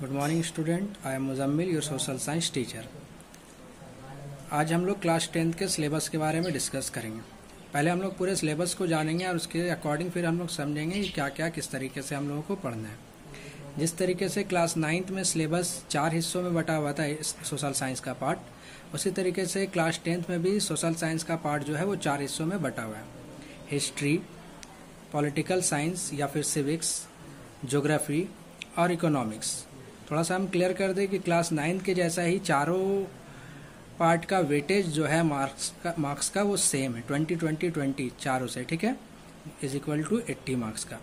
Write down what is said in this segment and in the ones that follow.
Good morning student, I am Muzammil, your social science teacher. आज हम लोग क्लास 10th के सिलेबस के बारे में डिस्कस करेंगे। पहले हम लोग पूरे सिलेबस को जानेंगे और उसके अकॉर्डिंग फिर हम लोग समझेंगे कि क्या क्या किस तरीके से हम लोगों को पढ़ना है। जिस तरीके से क्लास 9th में सिलेबस 4 हिस्सों में बटा हुआ था सोशल साइंस का पार्ट, उसी तरीके से क्लास 10th में भी सोशल साइंस का पार्ट जो है वो 4 हिस्सों में बटा हुआ है। हिस्ट्री, पॉलिटिकल साइंस या फिर सिविक्स, ज्योग्राफी और इकोनॉमिक्स। थोड़ा सा हम क्लियर कर दें कि क्लास 9th के जैसा ही चारों पार्ट का वेटेज जो है मार्क्स का वो सेम है, 20-20-20 चारों से, ठीक है, इज इक्वल टू 80 मार्क्स का,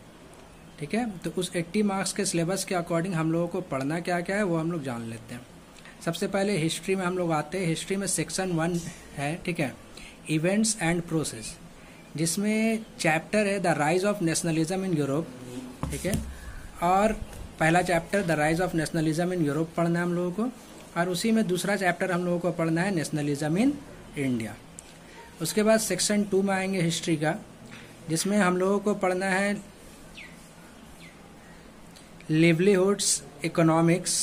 ठीक है। तो उस 80 मार्क्स के सिलेबस के अकॉर्डिंग हम लोगों को पढ़ना क्या क्या है वो हम लोग जान लेते हैं। सबसे पहले हिस्ट्री में हम लोग आते हैं। हिस्ट्री में सेक्शन 1 है, ठीक है, इवेंट्स एंड प्रोसेस, जिसमें चैप्टर है the rise of nationalism in Europe, ठीक है। और पहला chapter the rise of nationalism in Europe पढ़ना है हम लोगों को, और उसी में दूसरा चैप्टर हम लोगों को पढ़ना है नेशनलिज्म इन इंडिया। उसके बाद सेक्शन 2 में आएंगे हिस्ट्री का, जिसमें हम लोगों को पढ़ना है लिवलीहुड्स इकोनॉमिक्स,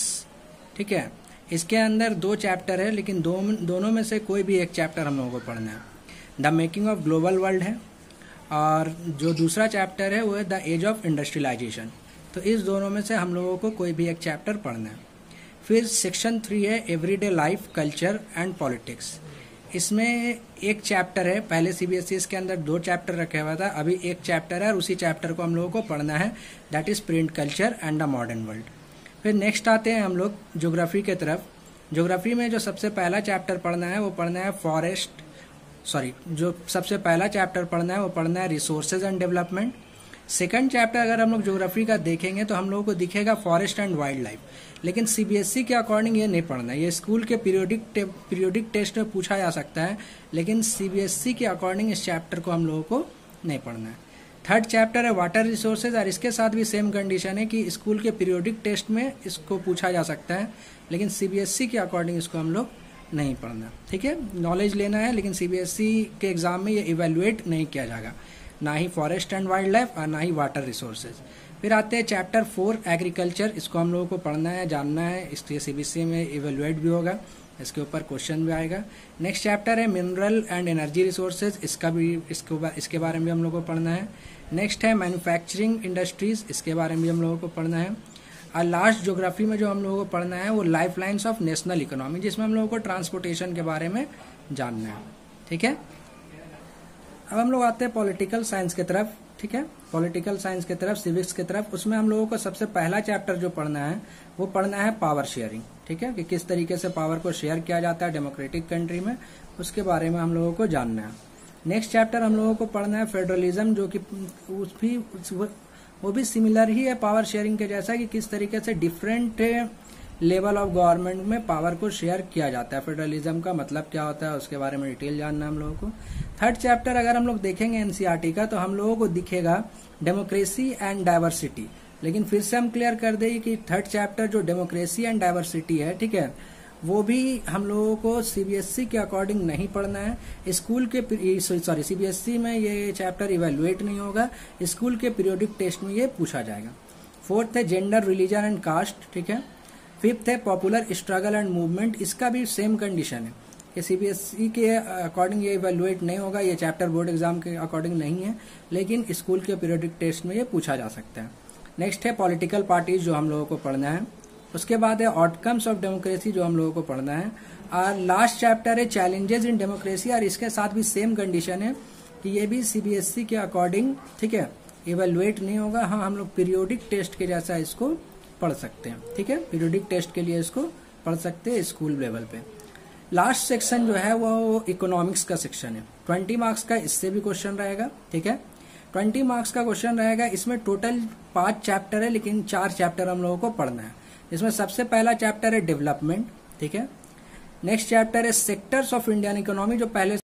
ठीक है। इसके अंदर 2 चैप्टर है, लेकिन दोनों में से कोई भी एक चैप्टर हम लोगों को पढ़ना है। The making of global world है, और जो दूसरा चैप्टर है वो है द एज ऑफ इंडस्ट्रियलाइजेशन। तो इस दोनों में से हम लोगों को कोई भी एक चैप्टर पढ़ना है। फिर सेक्शन 3 है everyday life, culture and politics. इसमें एक चैप्टर है, पहले सीबीएसई के अंदर 2 चैप्टर रखा हुआ था, अभी एक चैप्टर है और उसी चैप्टर को हम लोगों को पढ़ना है, that is print culture and the modern world. फिर नेक्स्ट आते हैं हम लोग ज्योग्राफी के तरफ। ज्योग्राफी में जो सबसे पहला चैप्टर पढ़ना है वो पढ़ना है जो सबसे पहला चैप्टर पढ़ना है वो पढ़ना है resources and development. Second chapter अगर हम लोग ज्योग्राफी का देखेंगे तो हम लोगों को दिखेगा फॉरेस्ट एंड वाइल्ड लाइफ, लेकिन सीबीएसई के अकॉर्डिंग ये नहीं पढ़ना है। ये स्कूल के पीरियोडिक टेस्ट में पूछा जा सकता है, लेकिन सीबीएसई के अकॉर्डिंग इस चैप्टर को हम लोगों को नहीं पढ़ना है। थर्ड चैप्टर है वाटर रिसोर्सेज, और इसके साथ भी सेम कंडीशन है कि स्कूल के पीरियोडिक टेस्ट में इसको पूछा जा सकता है, लेकिन सीबीएसई के अकॉर्डिंग इसको हम लोग नहीं पढ़ना, ठीक है। नॉलेज लेना है, लेकिन सीबीएसई के एग्जाम में ये इवेल्युएट नहीं किया जाएगा, ना ही फॉरेस्ट एंड वाइल्ड लाइफ और ना ही वाटर रिसोर्सेज। फिर आते हैं चैप्टर 4 एग्रीकल्चर। इसको हम लोगों को पढ़ना है, जानना है, इसलिए सीबीएसई में इवेल्युएट भी होगा, इसके ऊपर क्वेश्चन भी आएगा। नेक्स्ट चैप्टर है मिनरल एंड एनर्जी रिसोर्सेज, इसके बारे में भी हम लोगों को पढ़ना है। नेक्स्ट है मैन्युफैक्चरिंग इंडस्ट्रीज, इसके बारे में भी हम लोगों को पढ़ना है। और लास्ट ज्योग्राफी में जो हम लोगों को पढ़ना है वो life lines of national economy, जिसमें हम लोगों को ट्रांसपोर्टेशन के बारे में जानना है, ठीक है। अब हम लोग आते हैं पॉलिटिकल साइंस की तरफ, ठीक है, पॉलिटिकल साइंस की तरफ, सिविक्स की तरफ। उसमें हम लोगों को सबसे पहला चैप्टर जो पढ़ना है वो पढ़ना है पावर शेयरिंग, ठीक है, कि किस तरीके से पावर को शेयर किया जाता है डेमोक्रेटिक कंट्री में, उसके बारे में हम लोगों को जानना है। नेक्स्ट चैप्टर हम लोगों को पढ़ना है फेडरलिज्म, जो कि वो भी सिमिलर ही है पावर शेयरिंग के जैसा, कि किस तरीके से डिफरेंट लेवल ऑफ गवर्नमेंट में पावर को शेयर किया जाता है। फेडरलिज्म का मतलब क्या होता है उसके बारे में डिटेल जानना है हम लोगों को। थर्ड चैप्टर अगर हम लोग देखेंगे एनसीईआरटी का, तो हम लोगों को दिखेगा डेमोक्रेसी एंड डाइवर्सिटी, लेकिन फिर से हम क्लियर कर दें कि थर्ड चैप्टर जो डेमोक्रेसी एंड डाइवर्सिटी है, ठीक है, वो भी हम लोगों को सीबीएसई के अकॉर्डिंग नहीं पढ़ना है। स्कूल के सीबीएसई में ये चैप्टर इवेल्युएट नहीं होगा, स्कूल के पीरियोडिक टेस्ट में ये पूछा जाएगा। फोर्थ है जेंडर, रिलीजन एंड कास्ट, ठीक है। फिफ्थ है पॉपुलर स्ट्रगल एंड मूवमेंट, इसका भी सेम कंडीशन है कि सीबीएसई के अकॉर्डिंग ये इवेल्युएट नहीं होगा, ये चैप्टर बोर्ड एग्जाम के अकॉर्डिंग नहीं है, लेकिन स्कूल के पीरियोडिक टेस्ट में ये पूछा जा सकता है। नेक्स्ट है पॉलिटिकल पार्टीज, जो हम लोगों को पढ़ना है। उसके बाद है आउटकम्स ऑफ डेमोक्रेसी, जो हम लोगों को पढ़ना है। और लास्ट चैप्टर है चैलेंजेस इन डेमोक्रेसी, और इसके साथ भी सेम कंडीशन है कि ये भी सीबीएसई के अकॉर्डिंग, ठीक है, इवेल्युएट नहीं होगा। हाँ, हम लोग पीरियोडिक टेस्ट के जैसा इसको पढ़ सकते हैं, ठीक है, पीरियोडिक टेस्ट के लिए इसको पढ़ सकते हैं स्कूल लेवल पे। लास्ट सेक्शन जो है वो इकोनॉमिक्स का सेक्शन है, 20 मार्क्स का, इससे भी क्वेश्चन रहेगा, ठीक है, 20 मार्क्स का क्वेश्चन रहेगा। इसमें टोटल 5 चैप्टर है, लेकिन 4 चैप्टर हम लोगों को पढ़ना है। इसमें सबसे पहला चैप्टर है डेवलपमेंट, ठीक है। नेक्स्ट चैप्टर है सेक्टर्स ऑफ इंडियन इकोनॉमी, जो पहले